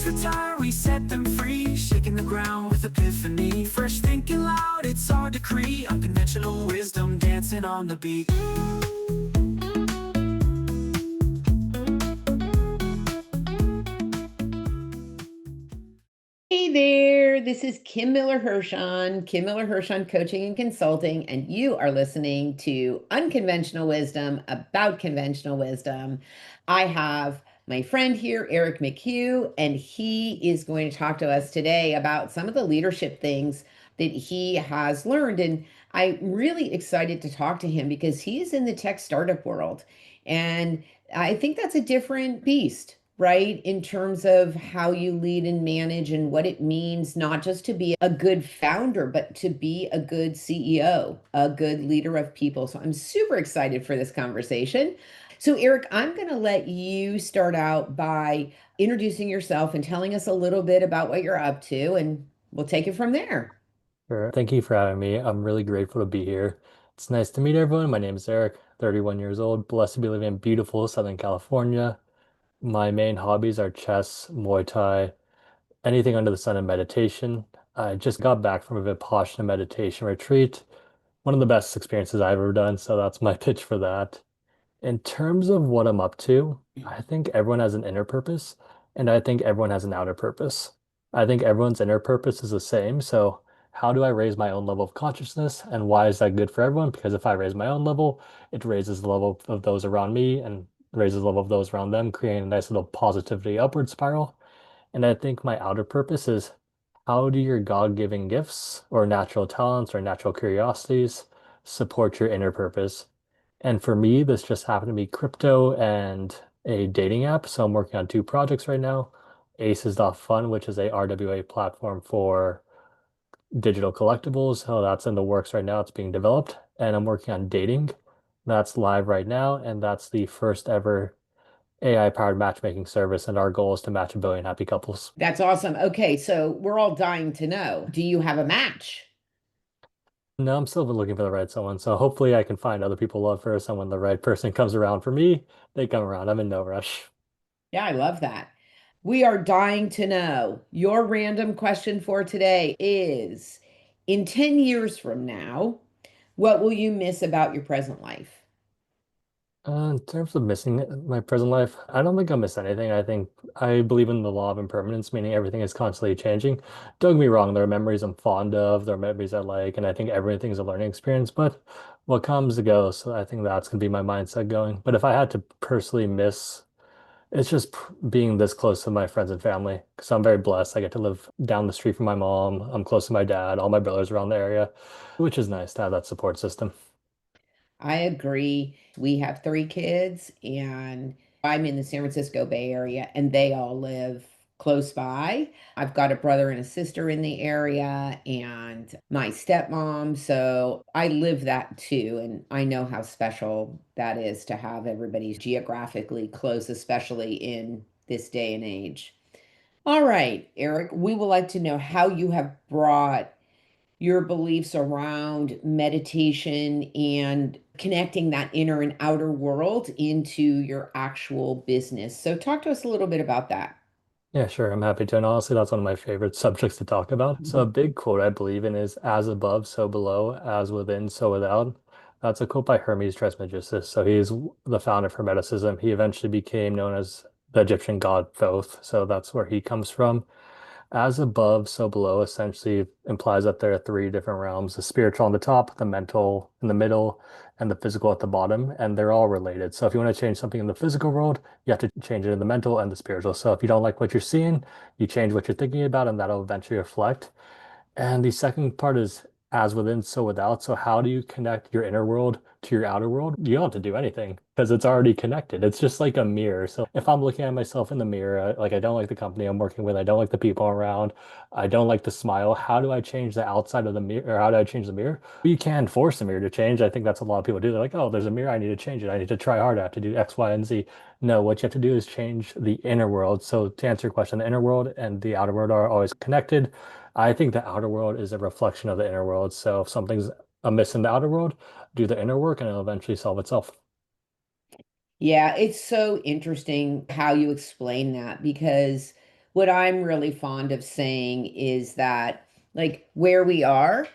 Memories retire, we set them free, shaking the ground with epiphany. Fresh thinking loud, it's our decree. Unconventional wisdom dancing on the beat. Hey there, this is Kim Miller-Hershon, Kim Miller-Hershon Coaching and Consulting, and you are listening to Unconventional Wisdom about conventional wisdom. I have my friend here, Eric McHugh, and he is going to talk to us today about some of the leadership things that he has learned. And I'm really excited to talk to him because he is in the tech startup world. And I think that's a different beast, right? In terms of how you lead and manage and what it means, not just to be a good founder, but to be a good CEO, a good leader of people. So I'm super excited for this conversation. So, Eric, I'm going to let you start out by introducing yourself and telling us a little bit about what you're up to, and we'll take it from there. Sure. Thank you for having me. I'm really grateful to be here. It's nice to meet everyone. My name is Eric, 31 years old, blessed to be living in beautiful Southern California. My main hobbies are chess, Muay Thai, anything under the sun, and meditation. I just got back from a Vipassana meditation retreat, one of the best experiences I've ever done, so that's my pitch for that. In terms of what I'm up to, I think everyone has an inner purpose, and I think everyone has an outer purpose. I think everyone's inner purpose is the same. So, how do I raise my own level of consciousness, and why is that good for everyone? Because if I raise my own level, it raises the level of those around me and raises the level of those around them, creating a nice little positivity upward spiral. And I think my outer purpose is how do your God-given gifts or natural talents or natural curiosities support your inner purpose? And for me, this just happened to be crypto and a dating app. So I'm working on two projects right now. Aces.fun, which is a RWA platform for digital collectibles. So that's in the works right now. It's being developed. And I'm working on dating. That's live right now. And that's the first ever AI-powered matchmaking service. And our goal is to match 1 billion happy couples. That's awesome. Okay, so we're all dying to know, do you have a match? No, I'm still looking for the right someone. So hopefully I can find other people love first. And when the right person comes around for me, they come around. I'm in no rush. Yeah, I love that. We are dying to know. Your random question for today is, in 10 years from now, what will you miss about your present life? In terms of missing my present life, I don't think I'll miss anything. I think I believe in the law of impermanence, meaning everything is constantly changing. Don't get me wrong, there are memories I'm fond of, there are memories I like, and I think everything's a learning experience, but what comes to goes. So I think that's going to be my mindset going. But if I had to personally miss, it's just being this close to my friends and family, because I'm very blessed. I get to live down the street from my mom. I'm close to my dad, all my brothers around the area, which is nice to have that support system. I agree. We have three kids, and I'm in the San Francisco Bay Area, and they all live close by. I've got a brother and a sister in the area, and my stepmom. So I live that too. And I know how special that is to have everybody geographically close, especially in this day and age. All right, Eric, we would like to know how you have brought your beliefs around meditation and connecting that inner and outer world into your actual business. So, talk to us a little bit about that. Yeah, sure. I'm happy to. And honestly, that's one of my favorite subjects to talk about. So, a big quote I believe in is as above, so below, as within, so without. That's a quote by Hermes Trismegistus. So, he's the founder of Hermeticism. He eventually became known as the Egyptian god Thoth. So, that's where he comes from. As above, so below essentially implies that there are three different realms, the spiritual on the top, the mental in the middle, and the physical at the bottom, and they're all related. So if you want to change something in the physical world, you have to change it in the mental and the spiritual. So if you don't like what you're seeing, you change what you're thinking about, and that'll eventually reflect. And the second part is as within, so without. So how do you connect your inner world to your outer world? You don't have to do anything because it's already connected. It's just like a mirror. So if I'm looking at myself in the mirror, like I don't like the company I'm working with, I don't like the people around, I don't like the smile. How do I change the outside of the mirror? Or how do I change the mirror? Well, you can force the mirror to change. I think that's what a lot of people do. They're like, oh, there's a mirror. I need to change it. I need to try hard. I have to do X, Y, and Z. No, what you have to do is change the inner world. So to answer your question, the inner world and the outer world are always connected. I think the outer world is a reflection of the inner world. So if something's amiss in the outer world, do the inner work and it'll eventually solve itself. Yeah, it's so interesting how you explain that because what I'm really fond of saying is that, like, where we are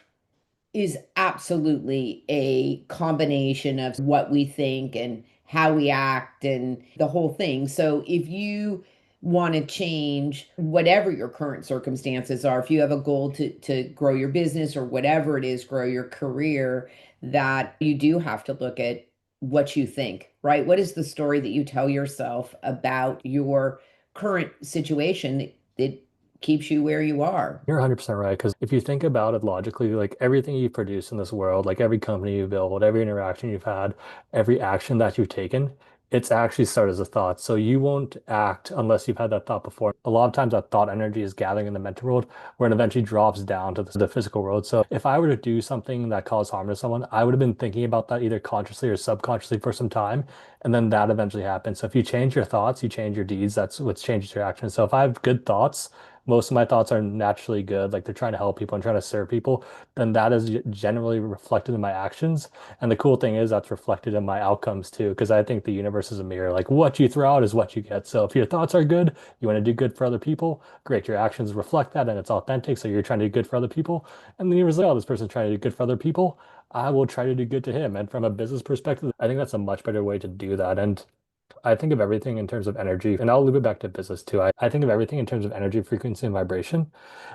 is absolutely a combination of what we think and how we act and the whole thing. So if you want to change whatever your current circumstances are, if you have a goal to grow your business or whatever it is, grow your career, that you do have to look at what you think, right? What is the story that you tell yourself about your current situation that keeps you where you are? You're 100% right. Because if you think about it logically, like everything you produce in this world, like every company you build, every interaction you've had, every action that you've taken, it's actually started as a thought. So you won't act unless you've had that thought before. A lot of times that thought energy is gathering in the mental world where it eventually drops down to the physical world. So if I were to do something that caused harm to someone, I would have been thinking about that either consciously or subconsciously for some time. And then that eventually happens. So if you change your thoughts, you change your deeds. That's what changes your actions. So if I have good thoughts, most of my thoughts are naturally good, like they're trying to help people and trying to serve people, then that is generally reflected in my actions. And the cool thing is that's reflected in my outcomes too, because I think the universe is a mirror. Like what you throw out is what you get. So if your thoughts are good, you want to do good for other people, great. Your actions reflect that and it's authentic. So you're trying to do good for other people. And then you realize, oh, this person's trying to do good for other people. I will try to do good to him. And from a business perspective, I think that's a much better way to do that. And I think of everything in terms of energy, and I'll loop it back to business too. I think of everything in terms of energy, frequency, and vibration.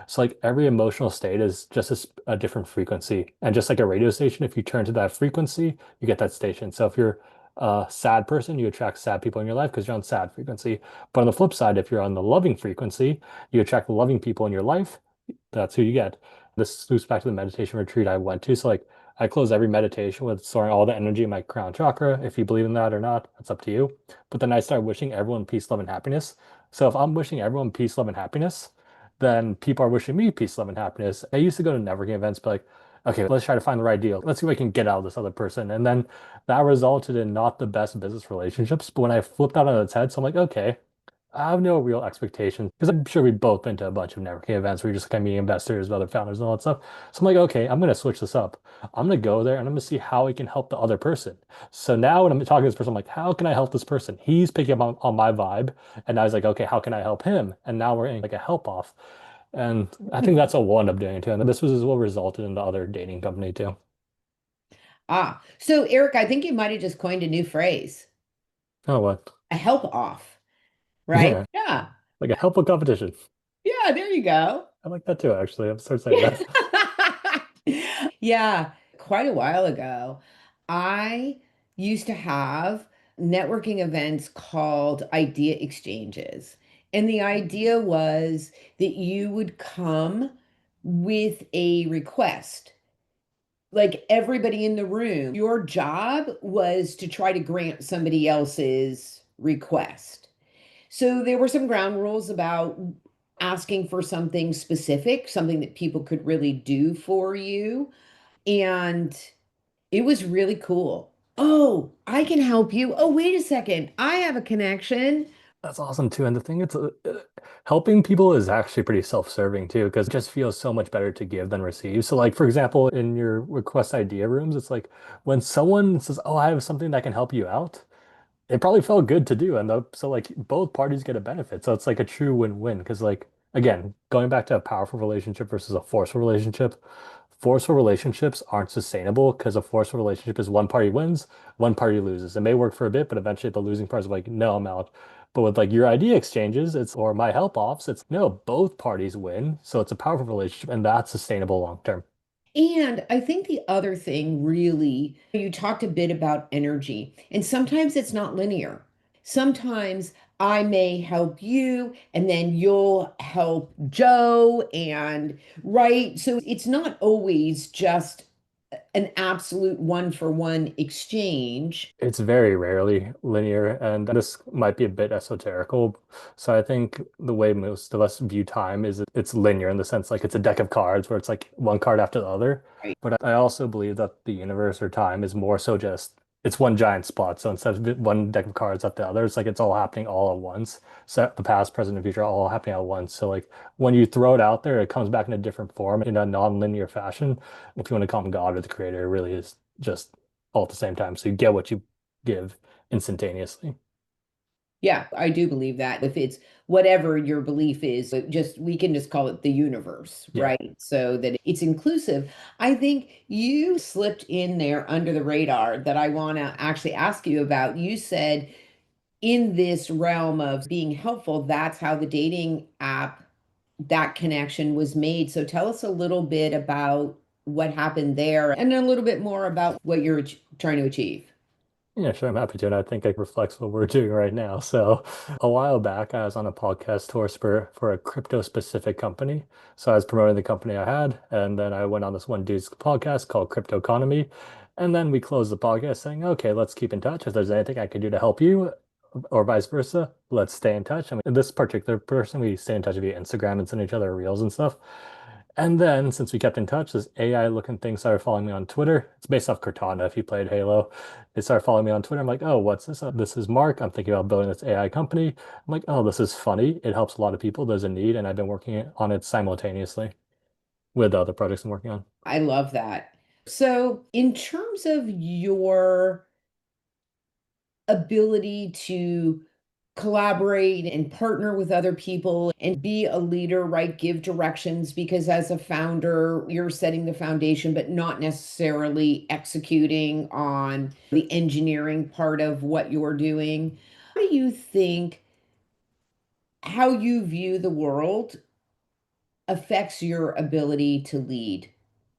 So, like every emotional state is just a different frequency. And just like a radio station, if you turn to that frequency, you get that station. So, if you're a sad person, you attract sad people in your life because you're on sad frequency. But on the flip side, if you're on the loving frequency, you attract loving people in your life. That's who you get. This loops back to the meditation retreat I went to. So, like, I close every meditation with storing all the energy in my crown chakra. If you believe in that or not, that's up to you. But then I start wishing everyone peace, love, and happiness. So if I'm wishing everyone peace, love, and happiness, then people are wishing me peace, love, and happiness. I used to go to networking events, but like, okay, let's try to find the right deal. Let's see what I can get out of this other person. And then that resulted in not the best business relationships. But when I flipped that on its head, so I'm like, okay, I have no real expectations because I'm sure we've both been to a bunch of networking events where you're just kind of meeting investors, other founders, and all that stuff. So I'm like, okay, I'm going to switch this up. I'm going to go there and I'm going to see how I can help the other person. So now when I'm talking to this person, I'm like, how can I help this person? He's picking up on my vibe. And I was like, okay, how can I help him? And now we're in like a help off. And I think that's what we'll end up doing too. And this was what resulted in the other dating company too. Ah, so Eric, I think you might have just coined a new phrase, Oh, what? a help off, right? Yeah, Yeah. like a helpful competition. Yeah, there you go. I like that too, actually. I'm start saying that. Yeah, quite a while ago, I used to have networking events called idea exchanges. And the idea was that you would come with a request. Like everybody in the room, your job was to try to grant somebody else's request. So there were some ground rules about asking for something specific, something that people could really do for you. And it was really cool. Oh, I can help you. Oh, wait a second. I have a connection. That's awesome too. And the thing it's helping people is actually pretty self-serving too, because it just feels so much better to give than receive. So like for example, in your request idea rooms, it's like when someone says, "Oh, I have something that can help you out," it probably felt good to do. And so like both parties get a benefit. So it's like a true win-win. Because like again, going back to a powerful relationship versus a forceful relationship, forceful relationships aren't sustainable because a forceful relationship is one party wins, one party loses. It may work for a bit, but eventually the losing part is like, no, I'm out. But with like your idea exchanges, it's or my help offs, it's no, both parties win. So it's a powerful relationship and that's sustainable long term. And I think the other thing really, you talked a bit about energy, and sometimes it's not linear. Sometimes I may help you, and then you'll help Joe, and right. So it's not always just an absolute one for one exchange. It's very rarely linear, and this might be a bit esoterical. So I think the way most of us view time is it's linear in the sense like it's a deck of cards where it's like one card after the other. Right. But I also believe that the universe or time is more so just it's one giant spot. So instead of one deck of cards at the other, it's like it's all happening all at once. So the past, present, and future are all happening at once. So like when you throw it out there, it comes back in a different form in a non-linear fashion. If you want to call him God or the creator, it really is just all at the same time. So you get what you give instantaneously. Yeah, I do believe that. If it's whatever your belief is, we can just call it the universe, Yeah. right? So that it's inclusive. I think you slipped in there under the radar that I want to actually ask you about. You said in this realm of being helpful, that's how the dating app, that connection was made. So tell us a little bit about what happened there and a little bit more about what you're trying to achieve. Yeah, sure, I'm happy to. And I think it reflects what we're doing right now. So a while back, I was on a podcast tour for a crypto specific company. So I was promoting the company I had, and then I went on this one dude's podcast called Crypto Economy. And then we closed the podcast saying, okay, let's keep in touch. If there's anything I can do to help you, or vice versa, let's stay in touch. I mean, this particular person, we stay in touch via Instagram and send each other reels and stuff. And then, since we kept in touch, this AI looking thing started following me on Twitter. It's based off Cortana if you played Halo. They started following me on Twitter. I'm like, oh, what's this? This is Mark. I'm thinking about building this AI company. I'm like, oh, this is funny. It helps a lot of people. There's a need. And I've been working on it simultaneously with the other projects I'm working on. I love that. So, in terms of your ability to collaborate and partner with other people and be a leader, right? Give directions because as a founder, you're setting the foundation, but not necessarily executing on the engineering part of what you're doing. How do you think how you view the world affects your ability to lead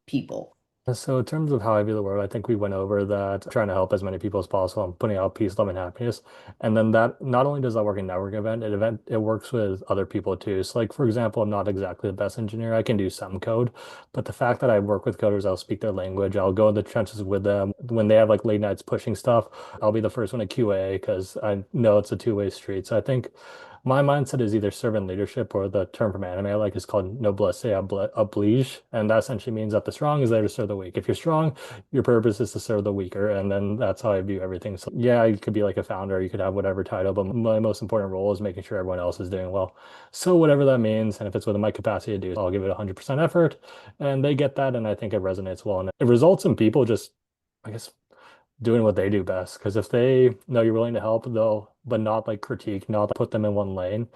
people? So in terms of how I view the world, I think we went over that trying to help as many people as possible and putting out peace, love, and happiness. And then that not only does that work in network it works with other people too. So like for example, I'm not exactly the best engineer. I can do some code, but the fact that I work with coders, I'll speak their language, I'll go in the trenches with them. When they have like late nights pushing stuff, I'll be the first one to QA because I know it's a two-way street. So I think my mindset is either servant leadership or the term from anime I like is called noblesse oblige. And that essentially means that the strong is there to serve the weak. If you're strong, your purpose is to serve the weaker. And then that's how I view everything. So yeah, you could be like a founder, you could have whatever title, but my most important role is making sure everyone else is doing well. So whatever that means, and if it's within my capacity to do, I'll give it 100% effort. And they get that. And I think it resonates well. And it results in people just, I guess, doing what they do best. Because if they know you're willing to help, but not like critique, not put them in one lane,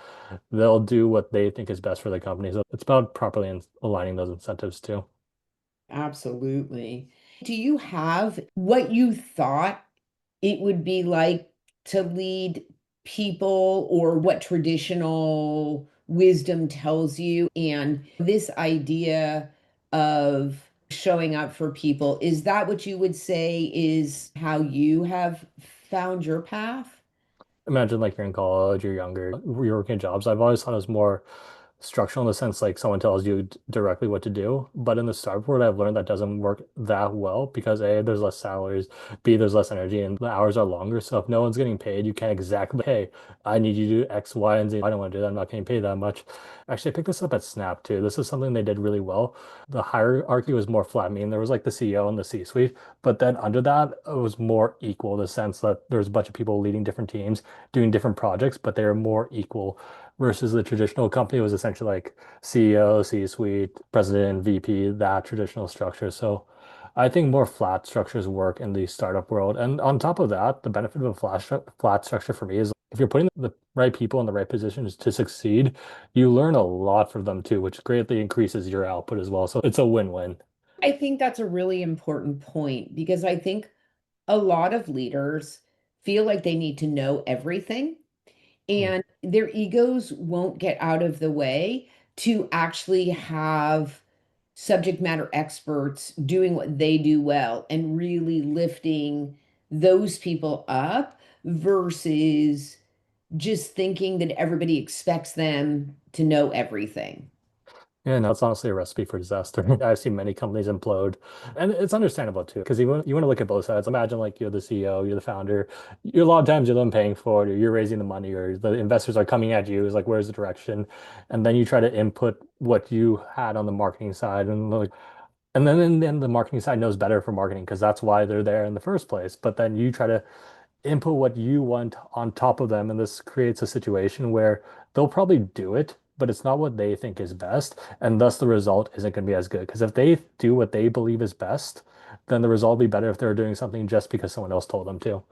they'll do what they think is best for the company. So it's about properly aligning those incentives too. Absolutely. Do you have what you thought it would be like to lead people or what traditional wisdom tells you? And this idea of showing up for people, is that what you would say is how you have found your path? Imagine like you're in college, you're younger, you're working jobs. I've always thought it was more structural in the sense like someone tells you directly what to do. But in the startup world, I've learned that doesn't work that well because A, there's less salaries, B, there's less energy, and the hours are longer. So if no one's getting paid, you can't exactly, hey, I need you to do X, Y, and Z. I don't want to do that. I'm not getting paid that much. Actually, I picked this up at Snap too. This is something they did really well. The hierarchy was more flat. I mean, there was like the CEO and the C-suite, but then under that, it was more equal in the sense that there's a bunch of people leading different teams, doing different projects, but they were more equal versus the traditional company was essentially like CEO, C-suite, president, VP, that traditional structure. So I think more flat structures work in the startup world. And on top of that, the benefit of a flat structure for me is if you're putting the right people in the right positions to succeed, you learn a lot from them too, which greatly increases your output as well. So it's a win-win. I think that's a really important point because I think a lot of leaders feel like they need to know everything Mm. and their egos won't get out of the way to actually have subject matter experts doing what they do well and really lifting those people up versus just thinking that everybody expects them to know everything. Yeah, no, it's honestly a recipe for disaster. I've seen many companies implode, and it's understandable too, because you want to look at both sides. Imagine like you're the CEO, you're the founder. A lot of times you're the one paying for it, or you're raising the money, or the investors are coming at you. It's like, where's the direction? And then you try to input what you had on the marketing side, and like, and then the marketing side knows better for marketing because that's why they're there in the first place. But then you try to input what you want on top of them, and this creates a situation where they'll probably do it, but it's not what they think is best, and thus the result isn't going to be as good. Because if they do what they believe is best, then the result will be better if they're doing something just because someone else told them to.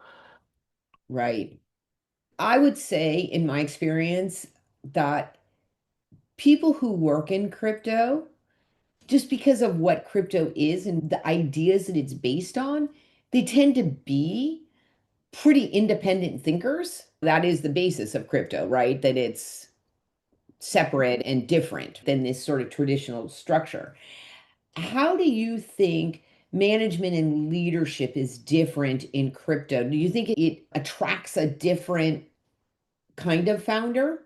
Right. I would say, in my experience, that people who work in crypto, just because of what crypto is and the ideas that it's based on, they tend to be pretty independent thinkers. That is the basis of crypto, right? That it's separate and different than this sort of traditional structure. How do you think management and leadership is different in crypto? Do you think it attracts a different kind of founder?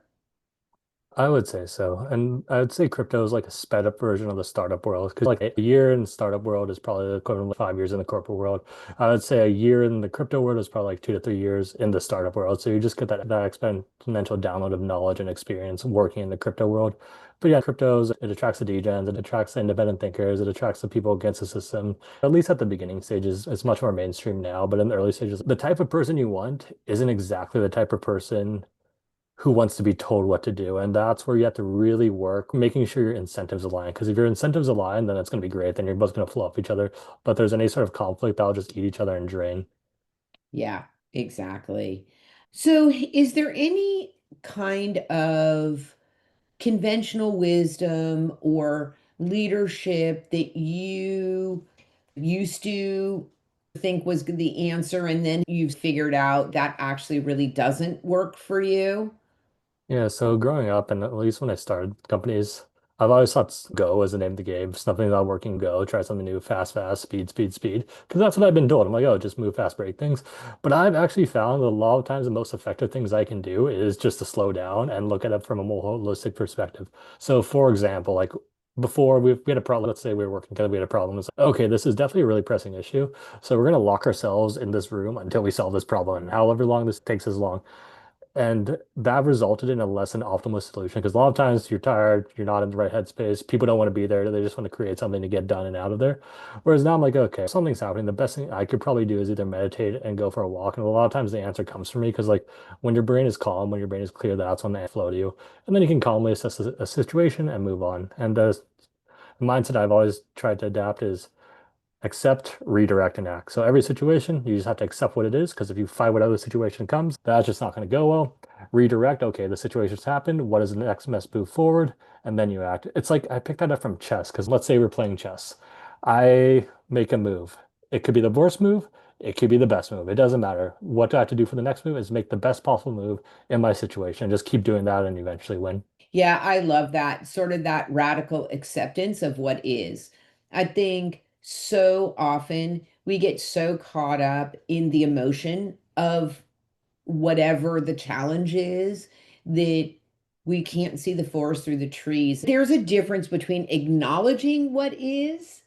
I would say so. And I would say crypto is like a sped up version of the startup world. Because like a year in the startup world is probably the equivalent of 5 years in the corporate world. I would say a year in the crypto world is probably like 2 to 3 years in the startup world. So you just get that exponential download of knowledge and experience working in the crypto world. But yeah, cryptos, it attracts the degens, it attracts the independent thinkers, it attracts the people against the system. At least at the beginning stages, it's much more mainstream now. But in the early stages, the type of person you want isn't exactly the type of person who wants to be told what to do. And that's where you have to really work, making sure your incentives align. Because if your incentives align, then it's going to be great. Then you're both going to flow off each other. But there's any sort of conflict, that'll just eat each other and drain. Yeah, exactly. So, is there any kind of conventional wisdom or leadership that you used to think was the answer, and then you've figured out that actually really doesn't work for you? Yeah, so growing up, and at least when I started companies, I've always thought Go was the name of the game. Something not working, Go. Try something new, fast, fast, speed, speed, speed. Because that's what I've been told. I'm like, oh, just move fast, break things. But I've actually found that a lot of times the most effective things I can do is just to slow down and look at it from a more holistic perspective. So, for example, like before we had a problem, let's say we were working together, we had a problem. It's like, okay, this is definitely a really pressing issue. So we're going to lock ourselves in this room until we solve this problem. And however long this takes is long. And that resulted in a less than optimal solution because a lot of times you're tired, you're not in the right headspace, people don't want to be there, they just want to create something to get done and out of there. Whereas now I'm like, okay, if something's happening, the best thing I could probably do is either meditate and go for a walk. And a lot of times the answer comes from me because like when your brain is calm, when your brain is clear, that's when they flow to you. And then you can calmly assess a situation and move on. And the mindset I've always tried to adapt is accept, redirect, and act. So every situation, you just have to accept what it is, because if you fight whatever situation comes, that's just not going to go well. Redirect, okay, the situation's happened. What is the next best move forward? And then you act. It's like I picked that up from chess, because let's say we're playing chess. I make a move. It could be the worst move. It could be the best move. It doesn't matter. What do I have to do for the next move is make the best possible move in my situation. Just keep doing that and eventually win. Yeah, I love that sort of that radical acceptance of what is. I think so often we get so caught up in the emotion of whatever the challenge is that we can't see the forest through the trees. There's a difference between acknowledging what is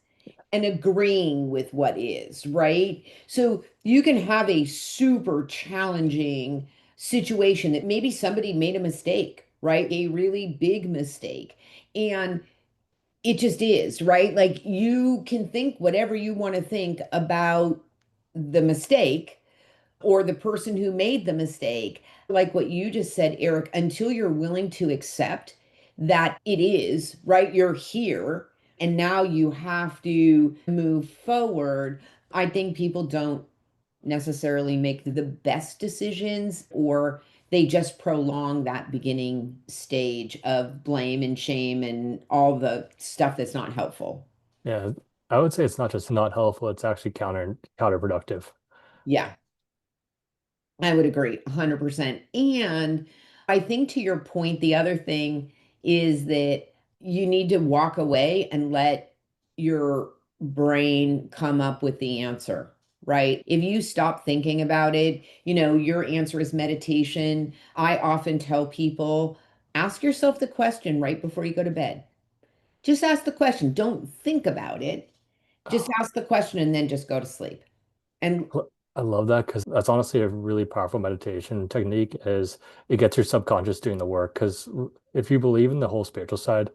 and agreeing with what is, right? So you can have a super challenging situation that maybe somebody made a mistake, right? A really big mistake. And it just is, right? Like you can think whatever you want to think about the mistake or the person who made the mistake. Like what you just said, Eric, until you're willing to accept that it is, right? You're here and now you have to move forward. I think people don't necessarily make the best decisions, or they just prolong that beginning stage of blame and shame and all the stuff that's not helpful. Yeah, I would say it's not just not helpful, it's actually counterproductive. Yeah. I would agree 100%. And I think to your point, the other thing is that you need to walk away and let your brain come up with the answer, right? If you stop thinking about it, your answer is meditation. I often tell people, ask yourself the question right before you go to bed. Just ask the question. Don't think about it. Just ask the question and then just go to sleep. And I love that because that's honestly a really powerful meditation technique is it gets your subconscious doing the work. Because if you believe in the whole spiritual side,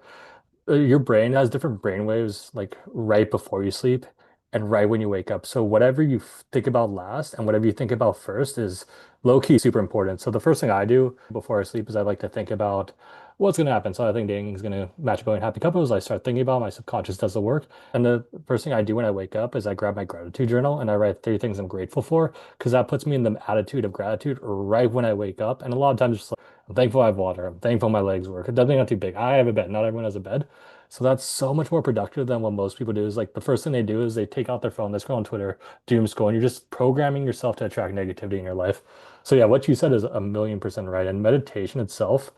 your brain has different brain waves like right before you sleep and right when you wake up. So whatever you think about last and whatever you think about first is low key super important. So the first thing I do before I sleep is I like to think about what's going to happen? So I think dating is going to match going happy couples. I start thinking about it, my subconscious does the work. And the first thing I do when I wake up is I grab my gratitude journal and I write 3 things I'm grateful for because that puts me in the attitude of gratitude right when I wake up. And a lot of times, just like, I'm thankful I have water. I'm thankful my legs work. It doesn't have to be big. I have a bed. Not everyone has a bed. So that's so much more productive than what most people do. Is like the first thing they do is they take out their phone, they scroll on Twitter, doom scroll, and you're just programming yourself to attract negativity in your life. So yeah, what you said is 1,000,000% right. And meditation itself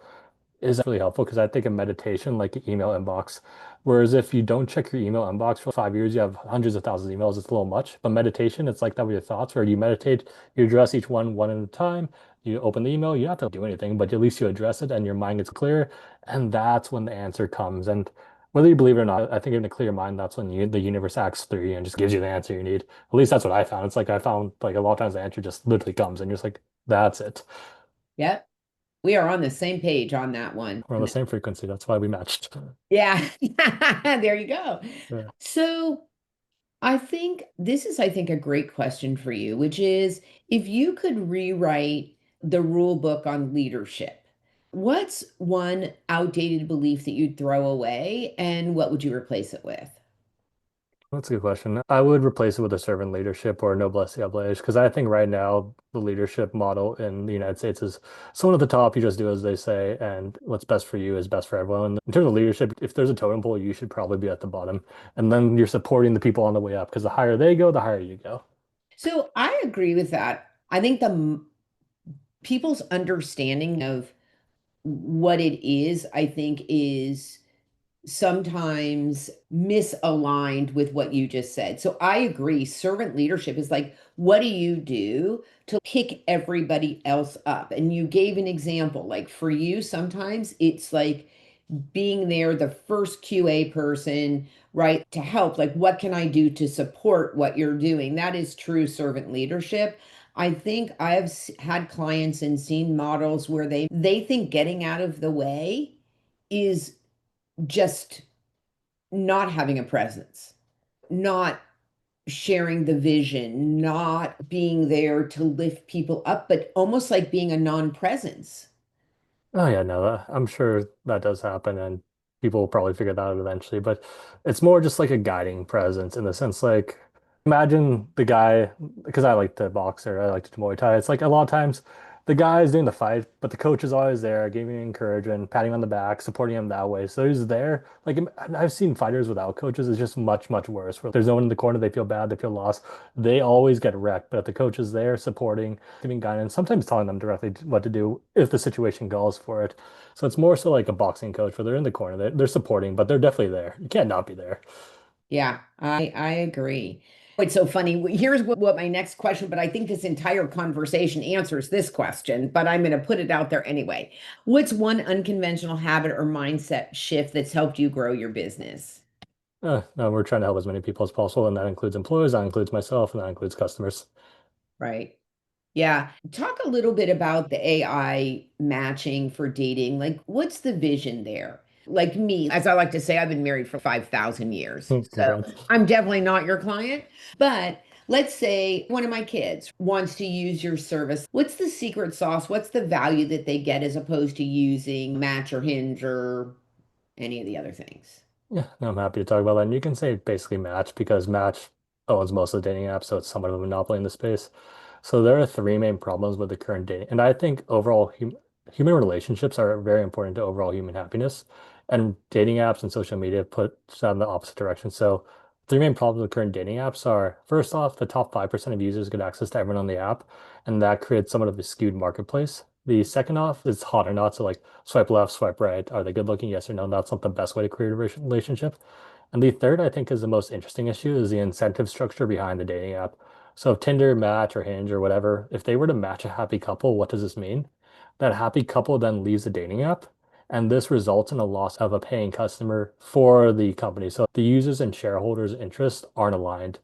is really helpful because I think of meditation like an email inbox. Whereas if you don't check your email inbox for 5 years, you have hundreds of thousands of emails. It's a little much. But meditation, it's like that with your thoughts, where you meditate, you address each one at a time. You open the email, you don't have to do anything, but at least you address it and your mind gets clear. And that's when the answer comes. And whether you believe it or not, I think in a clear mind, that's when the universe acts through you and just gives you the answer you need. At least that's what I found. It's like I found like a lot of times the answer just literally comes and you're just like, that's it. Yep. We are on the same page on that one. We're on the same frequency. That's why we matched. Yeah. There you go. Yeah. So I think, a great question for you, which is if you could rewrite the rule book on leadership, what's one outdated belief that you'd throw away and what would you replace it with? That's a good question. I would replace it with a servant leadership or noblesse oblige because I think right now the leadership model in the United States is someone at the top, you just do as they say, and what's best for you is best for everyone. In terms of leadership, if there's a totem pole, you should probably be at the bottom. And then you're supporting the people on the way up because the higher they go, the higher you go. So I agree with that. I think people's understanding of what it is, I think, is sometimes misaligned with what you just said. So I agree. Servant leadership is like, what do you do to pick everybody else up? And you gave an example. Like for you, sometimes it's like being there, the first QA person, right, to help. Like, what can I do to support what you're doing? That is true servant leadership. I think I've had clients and seen models where they think getting out of the way is just not having a presence, not sharing the vision, not being there to lift people up, but almost like being a non-presence. Oh yeah, no, I'm sure that does happen, and people will probably figure that out eventually. But it's more just like a guiding presence in the sense, like imagine the guy, because I like to box or I like to do Muay Thai. It's like a lot of times the guy is doing the fight, but the coach is always there, giving him encouragement, patting him on the back, supporting him that way. So he's there. Like I've seen fighters without coaches, it's just much worse. Where there's no one in the corner, they feel bad, they feel lost. They always get wrecked, but if the coach is there supporting, giving guidance, sometimes telling them directly what to do if the situation calls for it. So it's more so like a boxing coach where they're in the corner, they're supporting, but they're definitely there. You can't not be there. Yeah, I agree. It's so funny. Here's what my next question, but I think this entire conversation answers this question, but I'm going to put it out there anyway. What's one unconventional habit or mindset shift that's helped you grow your business? No, we're trying to help as many people as possible, and that includes employees, that includes myself, and that includes customers. Right. Yeah. Talk a little bit about the AI matching for dating. Like, what's the vision there? Like me, as I like to say, I've been married for 5,000 years. So Congrats. I'm definitely not your client. But let's say one of my kids wants to use your service. What's the secret sauce? What's the value that they get as opposed to using Match or Hinge or any of the other things? Yeah, no, I'm happy to talk about that. And you can say basically Match because Match owns most of the dating apps, so it's somewhat of a monopoly in the space. So there are 3 main problems with the current dating, and I think overall human relationships are very important to overall human happiness. And dating apps and social media put that in the opposite direction. So 3 main problems with current dating apps are first off, the top 5% of users get access to everyone on the app, and that creates somewhat of a skewed marketplace. The second off is hot or not. So like swipe left, swipe right. Are they good looking? Yes or no? That's not the best way to create a relationship. And the third, I think, is the most interesting issue is the incentive structure behind the dating app. So if Tinder, Match, or Hinge or whatever, if they were to match a happy couple, what does this mean? That happy couple then leaves the dating app, and this results in a loss of a paying customer for the company. So the users and shareholders' interests aren't aligned.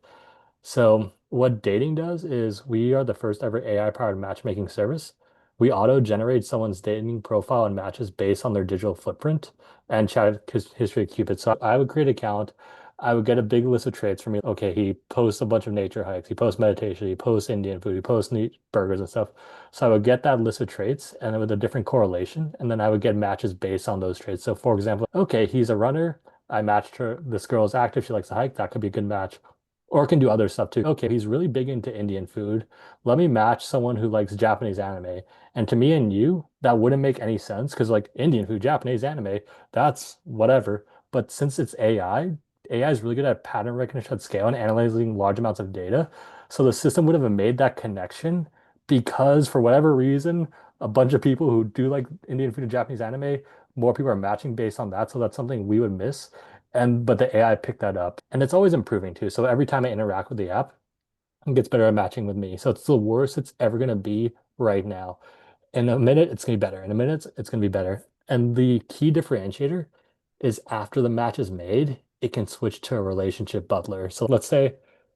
So what dating does is we are the first ever AI-powered matchmaking service. We auto-generate someone's dating profile and matches based on their digital footprint and chat history of Cupid. So I would create an account. I would get a big list of traits for me. Okay, he posts a bunch of nature hikes, he posts meditation, he posts Indian food, he posts neat burgers and stuff. So I would get that list of traits and then with a different correlation, and then I would get matches based on those traits. So for example, okay, he's a runner. I matched her. This girl is active. She likes to hike. That could be a good match. Or can do other stuff too. Okay, he's really big into Indian food. Let me match someone who likes Japanese anime. And to me and you, that wouldn't make any sense because like Indian food, Japanese anime, that's whatever. But since it's AI is really good at pattern recognition at scale and analyzing large amounts of data. So the system would have made that connection because for whatever reason, a bunch of people who do like Indian food and Japanese anime, more people are matching based on that. So that's something we would miss. And but the AI picked that up. And it's always improving too. So every time I interact with the app, it gets better at matching with me. So it's the worst it's ever going to be right now. In a minute, it's going to be better. In a minute, it's going to be better. And the key differentiator is after the match is made, it can switch to a relationship butler. So let's say,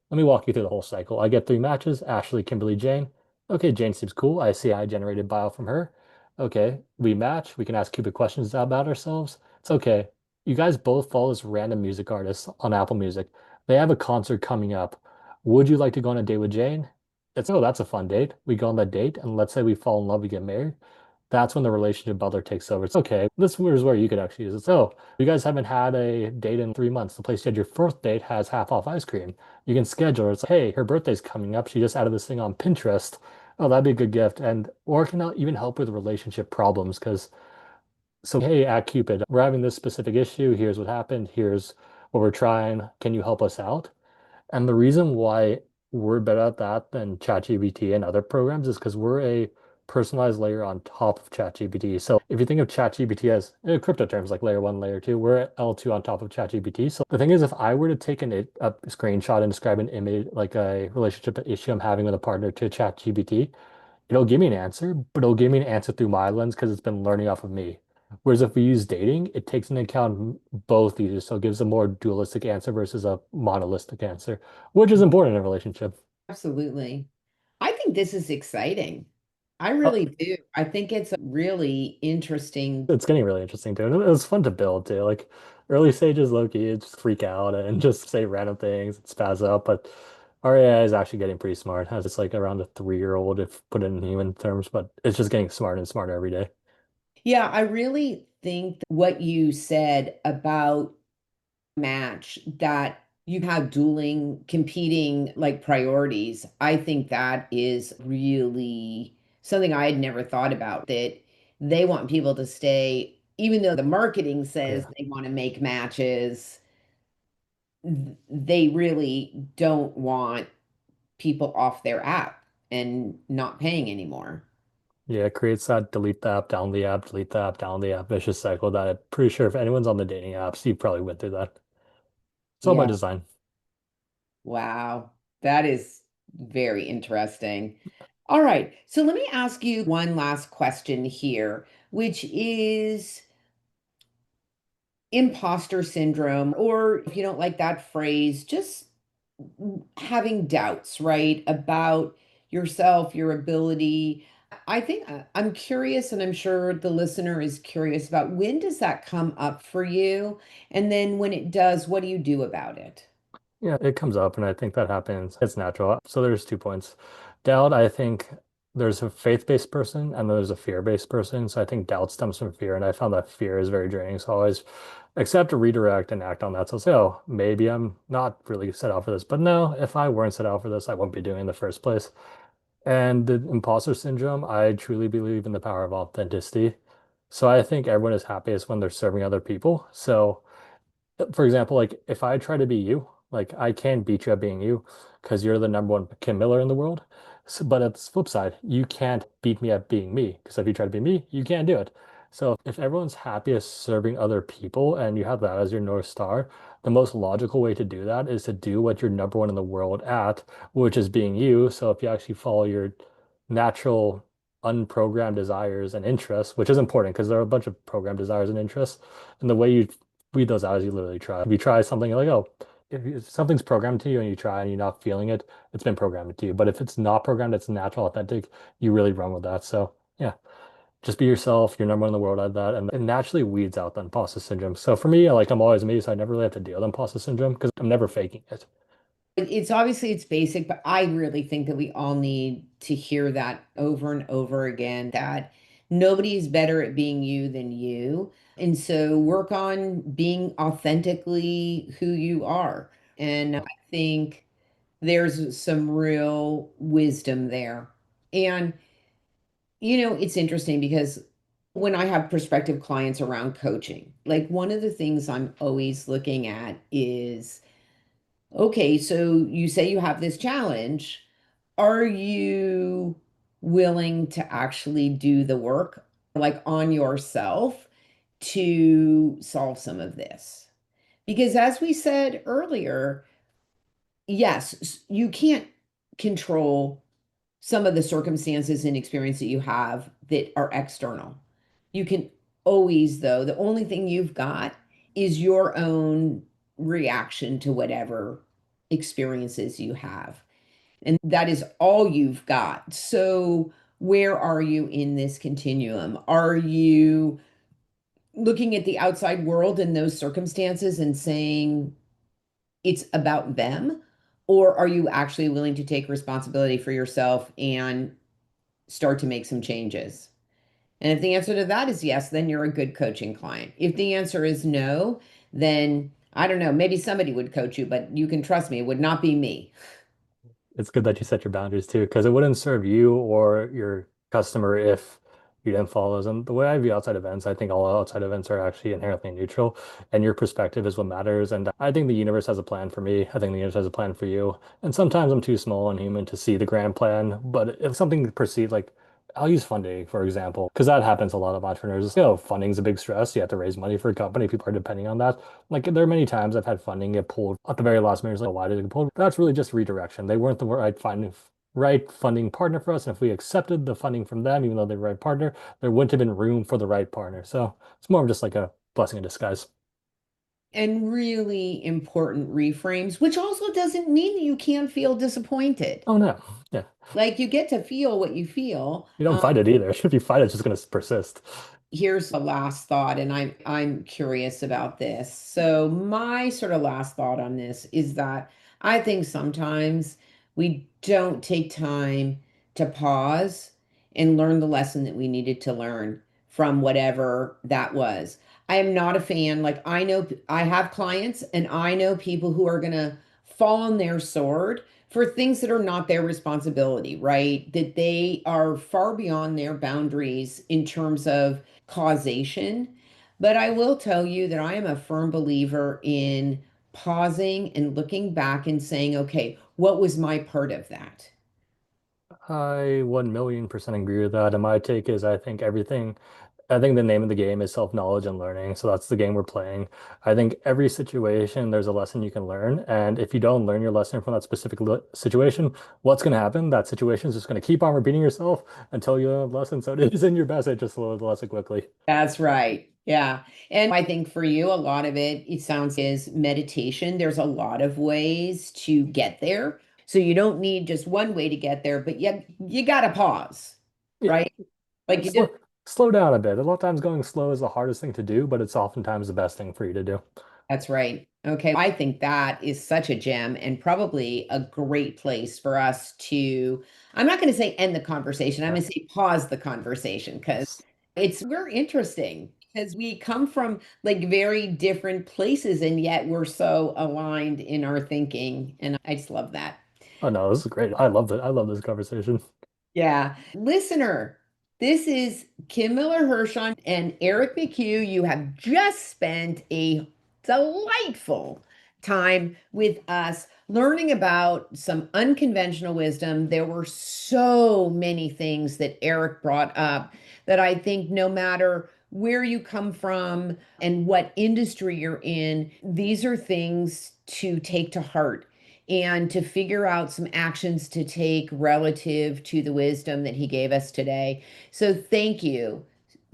let me walk you through the whole cycle. I get three matches, Ashley, Kimberly, Jane. Okay, Jane seems cool. I see I generated bio from her. Okay, we match. We can ask Cupid questions about ourselves. It's okay. You guys both follow this random music artist on Apple Music. They have a concert coming up. Would you like to go on a date with Jane? It's, oh, that's a fun date. We go on that date, and let's say we fall in love, we get married. That's when the relationship butler takes over. It's okay. This is where you could actually use it. So, you guys haven't had a date in 3 months. The place you had your first date has half off ice cream. You can schedule it. It's like, hey, her birthday's coming up. She just added this thing on Pinterest. Oh, that'd be a good gift. And or it can even help with relationship problems because so hey, at Cupid, we're having this specific issue. Here's what happened. Here's what we're trying. Can you help us out? And the reason why we're better at that than ChatGPT and other programs is because we're a personalized layer on top of ChatGPT. So if you think of ChatGPT as crypto terms like layer one, layer two, we're at L2 on top of ChatGPT. So the thing is, if I were to take a screenshot and describe an image, like a relationship issue I'm having with a partner to ChatGPT, it'll give me an answer, but it'll give me an answer through my lens because it's been learning off of me. Whereas if we use dating, it takes into account both users, so it gives a more dualistic answer versus a monolithic answer, which is important in a relationship. Absolutely. I think this is exciting. I Uh, really do. I think it's really interesting. It's getting really interesting too. And it was fun to build too. Like early stages, low key, just freak out and just say random things and spaz up. But our AI is actually getting pretty smart. It's like around a 3-year old if put it in human terms, but it's just getting smarter and smarter every day. Yeah, I really think what you said about match that you have dueling, competing like priorities. I think that is really something I had never thought about that they want people to stay, even though the marketing says Yeah. they want to make matches, they really don't want people off their app and not paying anymore. Yeah, it creates that delete the app, down the app, delete the app, down the app vicious cycle that I'm pretty sure if anyone's on the dating apps, you probably went through that. It's all by Yeah. design. Wow. That is very interesting. All right. So let me ask you one last question here, which is imposter syndrome, or if you don't like that phrase, just having doubts, right, about yourself, your ability. I think I'm curious, and I'm sure the listener is curious about when does that come up for you? And then when it does, what do you do about it? Yeah, it comes up, and I think that happens. It's natural. So there's 2 points. Doubt, I think there's a faith-based person and there's a fear-based person. So I think doubt stems from fear, and I found that fear is very draining. So I always accept, redirect, and act on that. So say, oh, maybe I'm not really set out for this. But no, if I weren't set out for this, I wouldn't be doing it in the first place. And the imposter syndrome, I truly believe in the power of authenticity. So I think everyone is happiest when they're serving other people. So for example, like if I try to be you, like I can beat you at being you because you're the number one Kim Miller in the world. So, but at the flip side, you can't beat me at being me because if you try to be me, you can't do it. So if everyone's happiest serving other people and you have that as your North Star, the most logical way to do that is to do what you're number one in the world at, which is being you. So if you actually follow your natural unprogrammed desires and interests, which is important because there are a bunch of programmed desires and interests, and the way you weed those out as you literally try. If you try something, you're like, oh, if something's programmed to you and you try and you're not feeling it, it's been programmed to you. But if it's not programmed, it's natural, authentic, you really run with that. So yeah, just be yourself. You're number one in the world at that, and it naturally weeds out the imposter syndrome. So for me, like I'm always me, so I never really have to deal with imposter syndrome because I'm never faking it. It's obviously it's basic, but I really think that we all need to hear that over and over again that nobody is better at being you than you. And so work on being authentically who you are. And I think there's some real wisdom there. And it's interesting because when I have prospective clients around coaching, like one of the things I'm always looking at is, okay, so you say you have this challenge. Are you willing to actually do the work, like on yourself, to solve some of this? Because as we said earlier, yes, you can't control some of the circumstances and experience that you have that are external. You can always, though, the only thing you've got is your own reaction to whatever experiences you have. And that is all you've got. So, where are you in this continuum? Are you looking at the outside world and those circumstances and saying it's about them? Or are you actually willing to take responsibility for yourself and start to make some changes? And if the answer to that is yes, then you're a good coaching client. If the answer is no, then I don't know, maybe somebody would coach you, but you can trust me, it would not be me. It's good that you set your boundaries too, because it wouldn't serve you or your customer if you didn't follow those. And the way I view outside events, I think all outside events are actually inherently neutral, and your perspective is what matters. And I think the universe has a plan for me. I think the universe has a plan for you. And sometimes I'm too small and human to see the grand plan. But if something perceived like I'll use funding, for example, because that happens a lot of entrepreneurs. Funding's a big stress. You have to raise money for a company. People are depending on that. Like there are many times I've had funding get pulled at the very last minute. It's like, why did it get pulled? That's really just redirection. They weren't the right funding partner for us. And if we accepted the funding from them, even though they're the right partner, there wouldn't have been room for the right partner. So it's more of just like a blessing in disguise. And really important reframes, which also doesn't mean that you can't feel disappointed. Oh no. Yeah. Like you get to feel what you feel. You don't fight it either. If you fight it, it's just going to persist. Here's a last thought, and I'm curious about this. So my sort of last thought on this is that I think sometimes we don't take time to pause and learn the lesson that we needed to learn from whatever that was. I am not a fan. Like I know I have clients and I know people who are gonna fall on their sword for things that are not their responsibility, right? That they are far beyond their boundaries in terms of causation. But I will tell you that I am a firm believer in pausing and looking back and saying, okay, what was my part of that? I 1,000,000% agree with that. And my take is I think the name of the game is self-knowledge and learning. So that's the game we're playing. I think every situation, there's a lesson you can learn. And if you don't learn your lesson from that specific situation, what's going to happen? That situation is just going to keep on repeating yourself until you learn a lesson. So it is in your best interest to learn the lesson quickly. That's right. Yeah. And I think for you, a lot of it sounds is meditation. There's a lot of ways to get there. So you don't need just one way to get there, but you got to pause, Yeah, right? Like you just. slow down a bit. A lot of times going slow is the hardest thing to do, but it's oftentimes the best thing for you to do. That's right. Okay. I think that is such a gem and probably a great place for us to, I'm not going to say end the conversation. I'm Yeah. going to say pause the conversation because we're interesting because we come from like very different places and yet we're so aligned in our thinking. And I just love that. Oh no, this is great. I love it. I love this conversation. Yeah. Listener, this is Kim Miller-Hershon and Eric McHugh. You have just spent a delightful time with us learning about some unconventional wisdom. There were so many things that Eric brought up that I think no matter where you come from and what industry you're in, these are things to take to heart and to figure out some actions to take relative to the wisdom that he gave us today. So thank you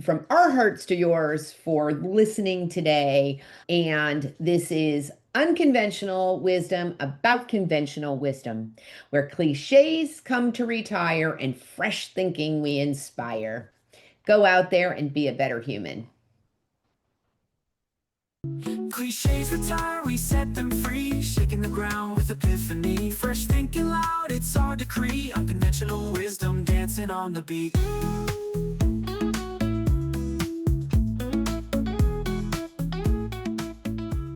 from our hearts to yours for listening today. And this is Unconventional Wisdom about conventional wisdom, where cliches come to retire and fresh thinking we inspire. Go out there and be a better human. Cliches retire, we set them free, shaking the ground with epiphany. Fresh thinking loud, it's our decree. Unconventional wisdom dancing on the beat.